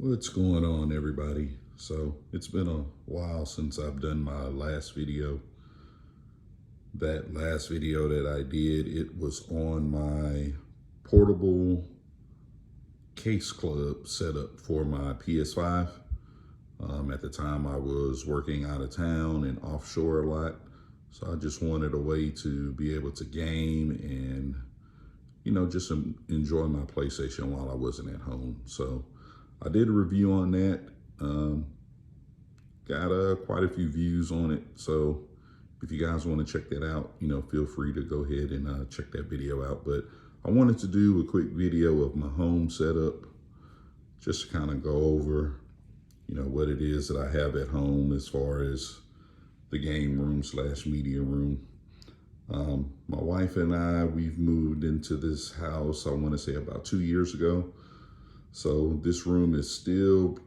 What's going on, everybody? So it's been a while since I've done my last video. That last video that I did, it was on my portable case club setup for my PS5. At the time I was working out of town and offshore a lot. So I just wanted a way to be able to game and, just enjoy my PlayStation while I wasn't at home. So I did a review on that. Got quite a few views on it. So if you guys want to check that out, feel free to go ahead and check that video out. But I wanted to do a quick video of my home setup, just to kind of go over, what it is that I have at home as far as the game room / media room. My wife and I, we've moved into this house, I want to say about 2 years ago. So this room is still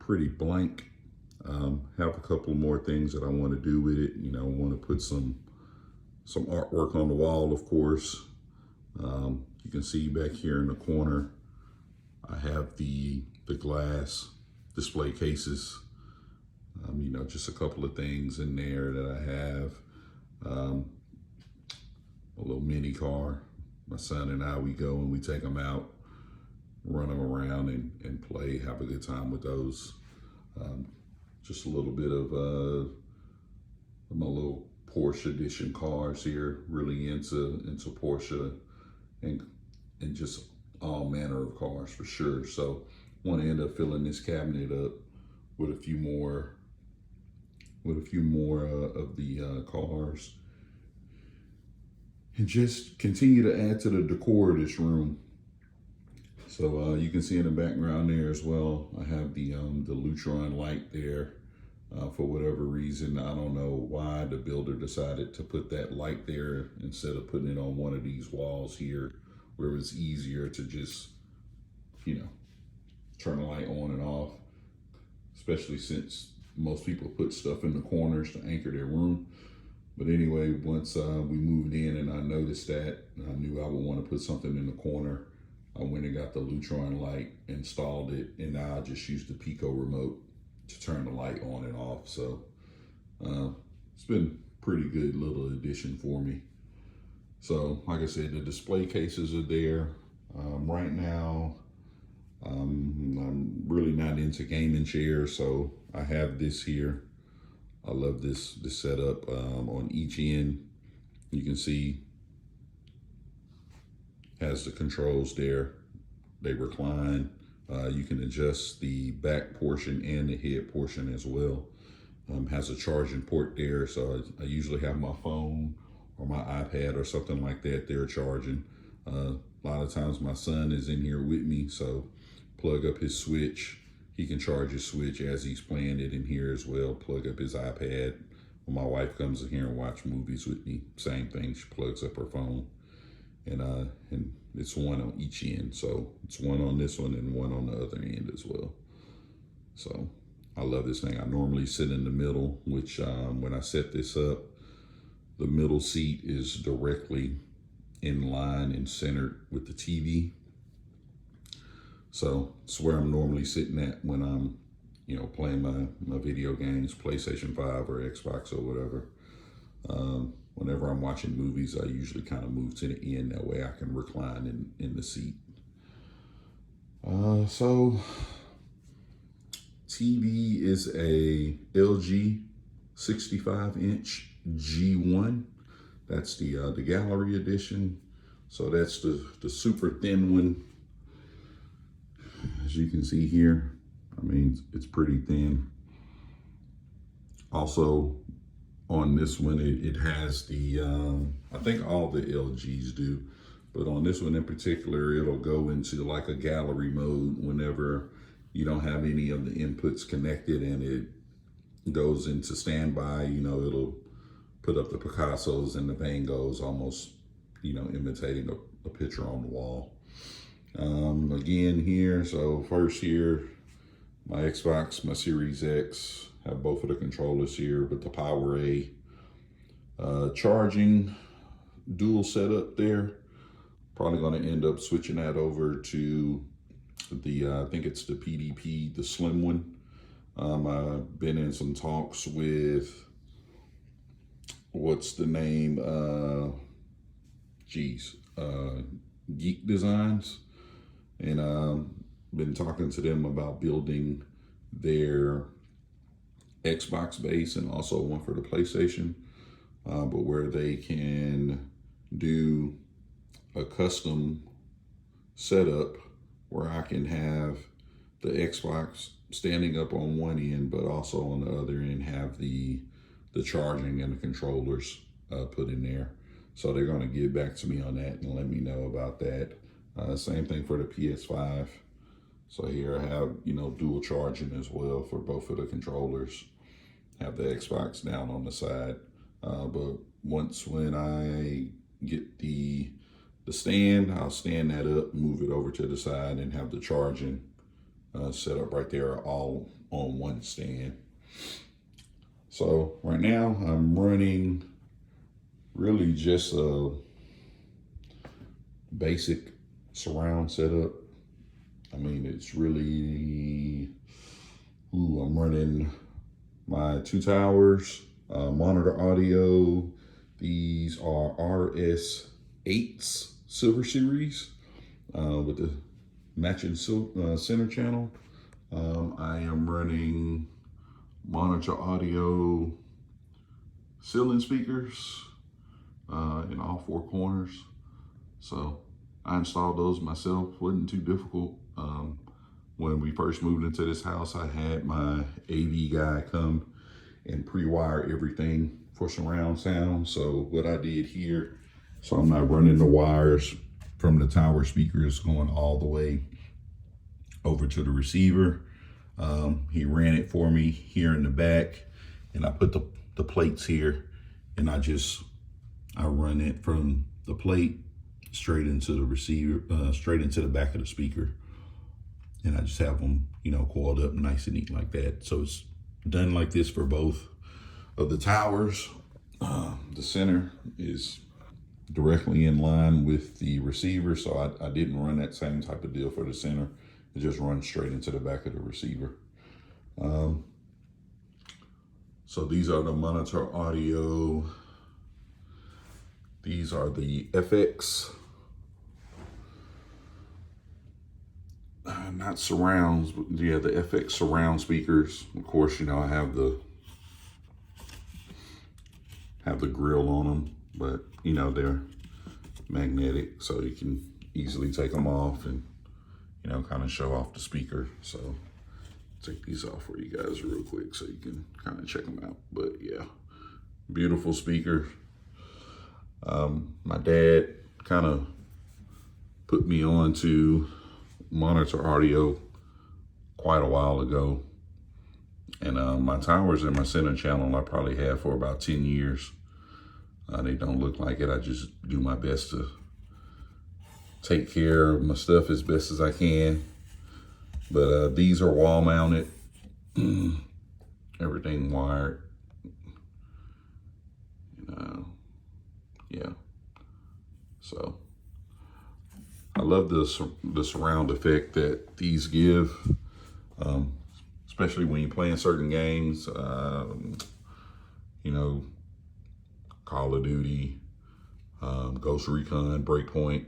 pretty blank. Have a couple more things that I want to do with it. I want to put some artwork on the wall, of course. You can see back here in the corner, I have the glass display cases. Just a couple of things in there that I have. A little mini car. My son and I, we go and we take them out, run them around and play, have a good time with those. Just a little bit of my little Porsche edition cars here, really into Porsche and just all manner of cars for sure. So want to end up filling this cabinet up with a few more of the cars, and just continue to add to the decor of this room. So you can see in the background there as well, I have the Lutron light there. For whatever reason, I don't know why the builder decided to put that light there instead of putting it on one of these walls here, where it's easier to just, turn the light on and off, especially since most people put stuff in the corners to anchor their room. But anyway, once we moved in and I noticed that, I knew I would want to put something in the corner. I went and got the Lutron light, installed it, and now I just use the Pico remote to turn the light on and off. So it's been a pretty good little addition for me. So like I said, the display cases are there. Right now, I'm really not into gaming chairs, so I have this here. I love this setup. On each end, you can see has the controls there. They recline. You can adjust the back portion and the head portion as well. Has a charging port there, so I usually have my phone or my iPad or something like that there charging. A lot of times my son is in here with me, so plug up his Switch. He can charge his Switch as he's playing it in here as well. Plug up his iPad. When my wife comes in here and watch movies with me, same thing. She plugs up her phone, and it's one on each end. So it's one on this one and one on the other end as well. So I love this thing. I normally sit in the middle, which when I set this up, the middle seat is directly in line and centered with the TV. So it's where I'm normally sitting at when I'm, playing my video games, PlayStation 5 or Xbox or whatever. Whenever I'm watching movies, I usually kind of move to the end. That way I can recline in the seat. So TV is a LG 65-inch G1. That's the gallery edition. So that's the super thin one. As you can see here, it's pretty thin. Also, on this one, it has the, I think all the LGs do, but on this one in particular, it'll go into like a gallery mode whenever you don't have any of the inputs connected, and it goes into standby. It'll put up the Picassos and the Van Goghs, almost, imitating a picture on the wall. Again here, so first here, my Xbox, my Series X, have both of the controllers here with the PowerA. Charging dual setup there. Probably going to end up switching that over to I think it's the PDP, the slim one. I've been in some talks with, what's the name? Geek Designs, and been talking to them about building their Xbox base and also one for the PlayStation, but where they can do a custom setup where I can have the Xbox standing up on one end, but also on the other end have the charging and the controllers put in there. So they're going to get back to me on that and let me know about that. Same thing for the PS5. So here I have, dual charging as well for both of the controllers. Have the Xbox down on the side. But when I get the stand, I'll stand that up, move it over to the side, and have the charging set up right there, all on one stand. So right now I'm running really just a basic surround setup. I mean, it's really, I'm running my 2 towers, monitor audio. These are RS8s Silver Series with the matching center channel. I am running monitor audio ceiling speakers in all 4 corners. So I installed those myself. Wasn't too difficult. When we first moved into this house, I had my AV guy come and pre-wire everything for surround sound. So what I did here, so I'm not running the wires from the tower speakers going all the way over to the receiver. He ran it for me here in the back, and I put the plates here, and I run it from the plate straight into the receiver, straight into the back of the speaker. And I just have them, coiled up nice and neat like that. So it's done like this for both of the towers. The center is directly in line with the receiver, so I didn't run that same type of deal for the center. It just runs straight into the back of the receiver. So these are the monitor audio. These are the FX, not surrounds, but yeah, the FX surround speakers. Of course, I have the grill on them, but they're magnetic, so you can easily take them off and kind of show off the speaker. So take these off for you guys real quick so you can kind of check them out. But yeah, beautiful speaker. My dad kind of put me on to monitor audio quite a while ago, and my towers and my center channel I probably had for about 10 years. They don't look like it. I just do my best to take care of my stuff as best as I can. But these are wall mounted, everything wired. Yeah. So I love the surround effect that these give, especially when you're playing certain games. Call of Duty, Ghost Recon, Breakpoint.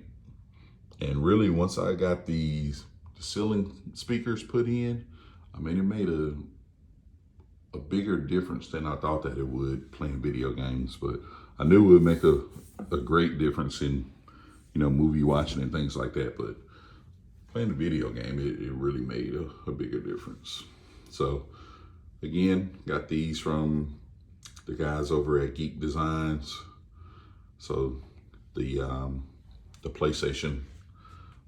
And really, once I got the ceiling speakers put in, I mean, it made a bigger difference than I thought that it would playing video games. But I knew it would make a great difference in, movie watching and things like that. But playing the video game, it really made a bigger difference. So again, got these from the guys over at Geek Designs. So the PlayStation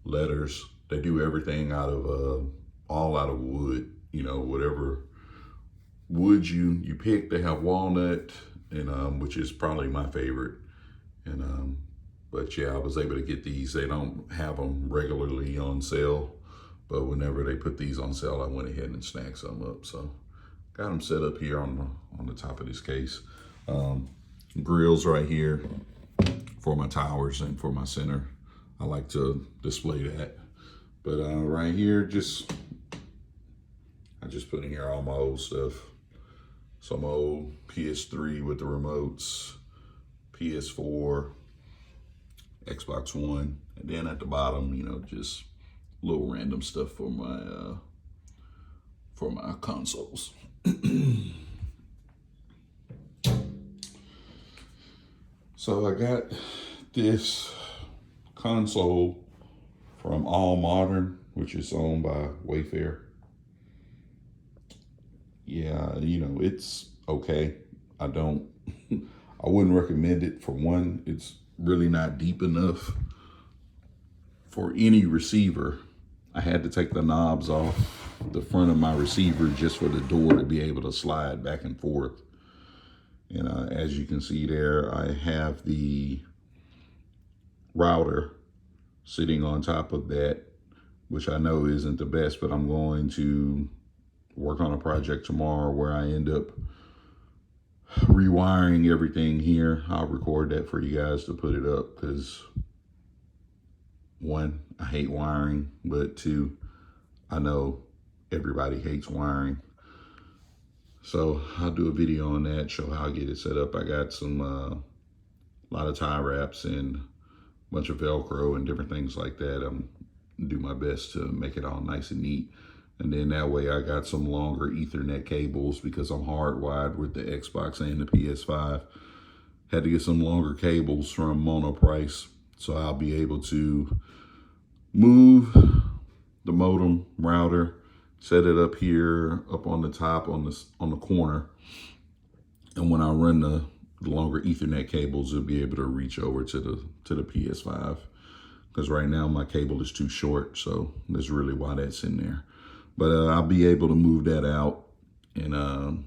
letters, they do everything all out of wood. Whatever wood you pick, they have walnut, and which is probably my favorite. And but yeah, I was able to get these. They don't have them regularly on sale, but whenever they put these on sale, I went ahead and snagged some up. So got them set up here on the top of this case. Grills right here for my towers and for my center. I like to display that But right here, I just put in here all my old stuff. Some old PS3 with the remotes, PS4, Xbox One, and then at the bottom, you know, just little random stuff for my consoles. So I got this console from All Modern, which is owned by Wayfair. Yeah, you know, it's okay. I wouldn't recommend it. For one, it's really not deep enough for any receiver. I had to take the knobs off the front of my receiver just for the door to be able to slide back and forth. And as you can see there, I have the router sitting on top of that, which I know isn't the best, but I'm going to work on a project tomorrow where I end up rewiring everything here. I'll record that for you guys to put it up because, one, I hate wiring, but two, I know everybody hates wiring. So I'll do a video on that, show how I get it set up. I got some, a lot of tie wraps and a bunch of Velcro and different things like that. I'm do my best to make it all nice and neat. And then that way I got some longer Ethernet cables because I'm hardwired with the Xbox and the PS5. Had to get some longer cables from Monoprice, so I'll be able to move the modem router, set it up here, up on the top on the corner. And when I run the longer Ethernet cables, it'll be able to reach over to the PS5. Because right now my cable is too short, so that's really why that's in there. But I'll be able to move that out and,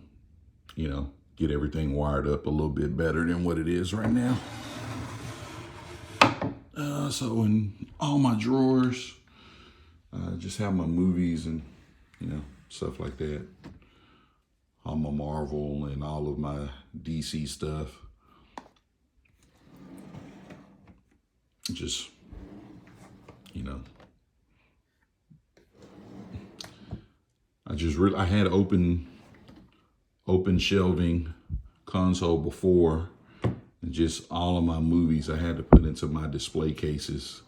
you know, get everything wired up a little bit better than what it is right now. So in all my drawers, just have my movies and, you know, stuff like that. All my Marvel and all of my DC stuff. Just, you know, I had open shelving console before, and just all of my movies I had to put into my display cases,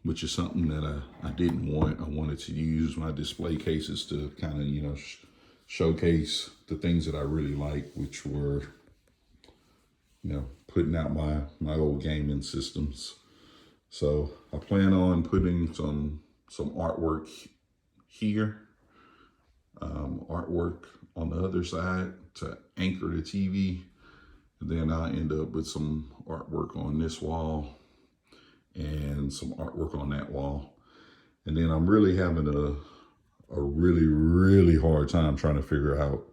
which is something that I didn't want. I wanted to use my display cases to kind of, you know, showcase the things that I really like, which were, you know, putting out my old gaming systems. So I plan on putting some artwork here, artwork on the other side to anchor the TV. And then I'll end up with some artwork on this wall and some artwork on that wall. And then I'm really having a really hard time trying to figure out,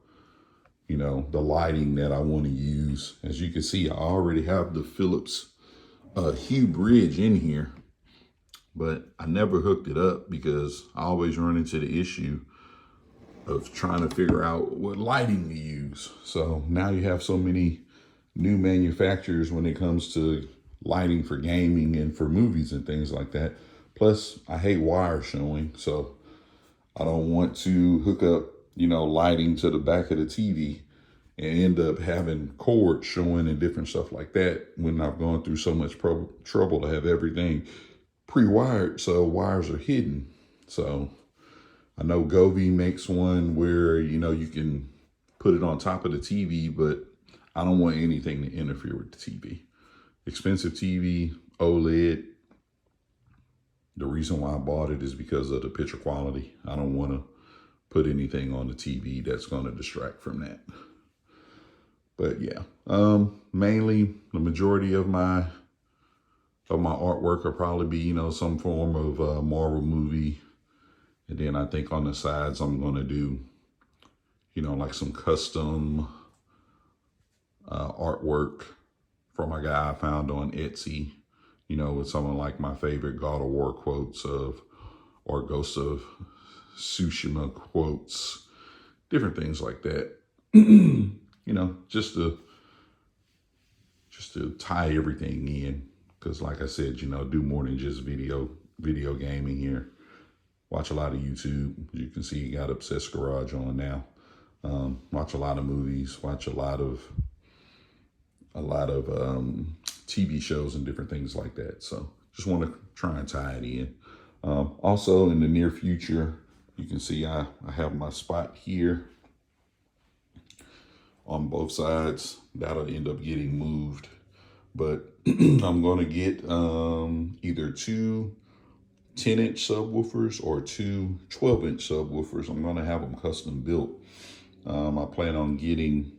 you know, the lighting that I want to use. As you can see, I already have the Philips Hue Bridge in here, but I never hooked it up because I always run into the issue of trying to figure out what lighting to use. So now you have so many new manufacturers when it comes to lighting for gaming and for movies and things like that. Plus, I hate wires showing, so I don't want to hook up, you know, lighting to the back of the TV and end up having cords showing and different stuff like that when I've gone through so much trouble to have everything pre-wired so wires are hidden. So I know Govee makes one where, you know, you can put it on top of the TV, but I don't want anything to interfere with the TV. Expensive TV, OLED. The reason why I bought it is because of the picture quality. I don't want to put anything on the TV that's going to distract from that. But yeah, mainly the majority of my artwork will probably be, you know, some form of Marvel movie. And then I think on the sides, I'm going to do, you know, like some custom artwork from a guy I found on Etsy, you know, with some of like my favorite God of War quotes or Ghost of Tsushima quotes, different things like that. You know, just to tie everything in. Because like I said, you know, do more than just video gaming here. Watch a lot of YouTube. You can see you got Obsessed Garage on now. Watch a lot of movies. Watch a lot of TV shows and different things like that. So just want to try and tie it in. Also, in the near future, you can see I have my spot here on both sides. That'll end up getting moved, but I'm going to get either two 10-inch subwoofers or two 12-inch subwoofers. I'm going to have them custom built. I plan on getting,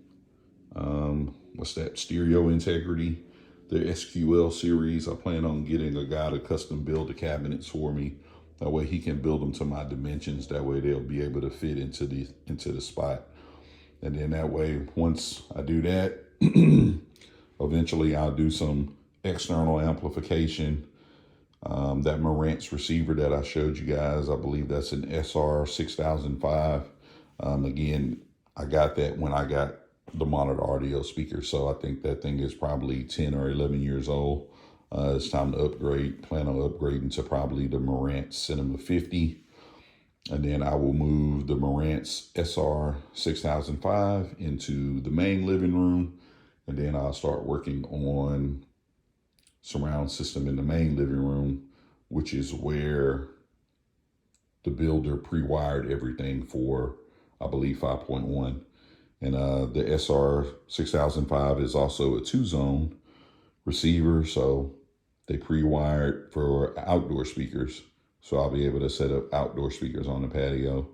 what's that, Stereo Integrity, the SQL series. I plan on getting a guy to custom build the cabinets for me. That way he can build them to my dimensions. That way they'll be able to fit into the spot. And then that way, once I do that, eventually I'll do some external amplification. That Marantz receiver that I showed you guys, I believe that's an SR6005. Again, I got that when I got the Monitor audio speaker, so I think that thing is probably 10 or 11 years old. It's time to upgrade. Plan on upgrading to probably the Marantz Cinema 50. And then I will move the Marantz SR6005 into the main living room. And then I'll start working on surround system in the main living room, which is where the builder pre-wired everything for, I believe, 5.1. And the SR6005 is also a 2-zone receiver, so they pre-wired for outdoor speakers. So I'll be able to set up outdoor speakers on the patio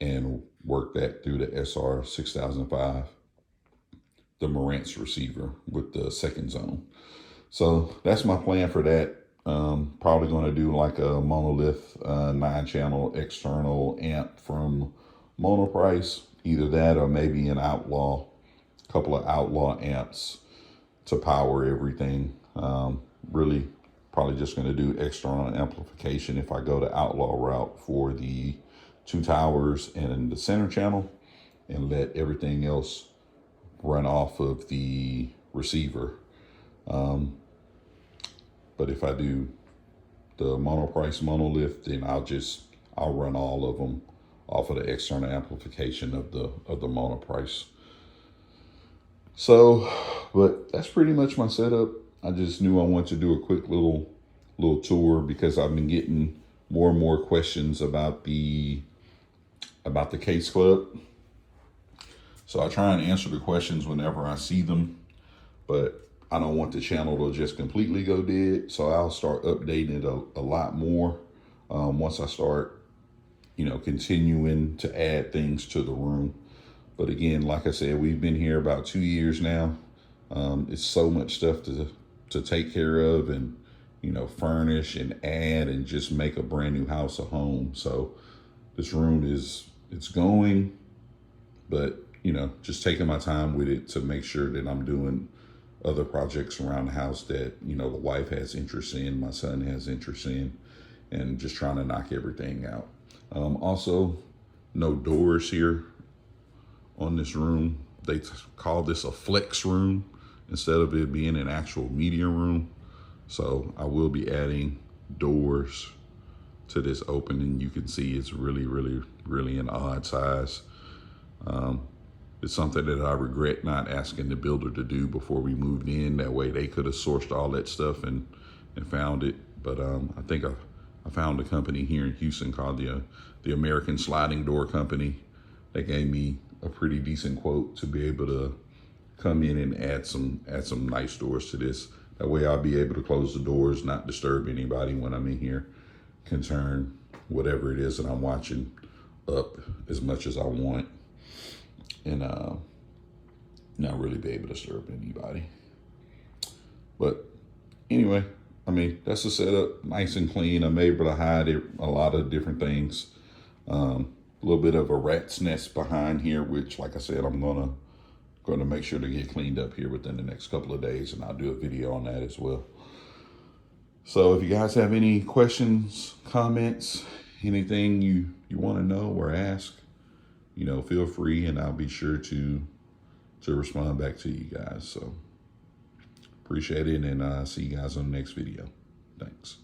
and work that through the SR6005, the Marantz receiver with the 2nd zone. So that's my plan for that. Probably going to do like a Monolith 9-channel external amp from Monoprice. Either that or maybe an Outlaw, a couple of Outlaw amps to power everything. Really probably just going to do external amplification if I go the Outlaw route for the 2 towers and the center channel, and let everything else run off of the receiver. But if I do the Monoprice Monolith, then I'll run all of them off of the external amplification of the Monoprice. So, but that's pretty much my setup. I just knew I wanted to do a quick little tour because I've been getting more and more questions about the Case Club. So I try and answer the questions whenever I see them, but I don't want the channel to just completely go dead. So I'll start updating it a lot more once I start, continuing to add things to the room. But again, like I said, we've been here about 2 years now. It's so much stuff to take care of and, furnish and add and just make a brand new house a home. So this room it's going, but, just taking my time with it to make sure that I'm doing other projects around the house that, the wife has interest in, my son has interest in, and just trying to knock everything out. Also, no doors here on this room. They call this a flex room instead of it being an actual media room. So I will be adding doors to this opening. You can see it's really, really, really an odd size. It's something that I regret not asking the builder to do before we moved in. That way they could have sourced all that stuff and found it. But I think I found a company here in Houston called the American Sliding Door Company. They gave me a pretty decent quote to be able to come in and add some nice doors to this. That way I'll be able to close the doors, not disturb anybody when I'm in here, can turn whatever it is that I'm watching up as much as I want, and not really be able to disturb anybody. But anyway, that's the setup, nice and clean. I'm able to hide a lot of different things. A little bit of a rat's nest behind here, which, like I said, I'm gonna make sure to get cleaned up here within the next couple of days, and I'll do a video on that as well. So if you guys have any questions, comments, anything you want to know or ask, feel free, and I'll be sure to respond back to you guys. So appreciate it, and see you guys on the next video. Thanks.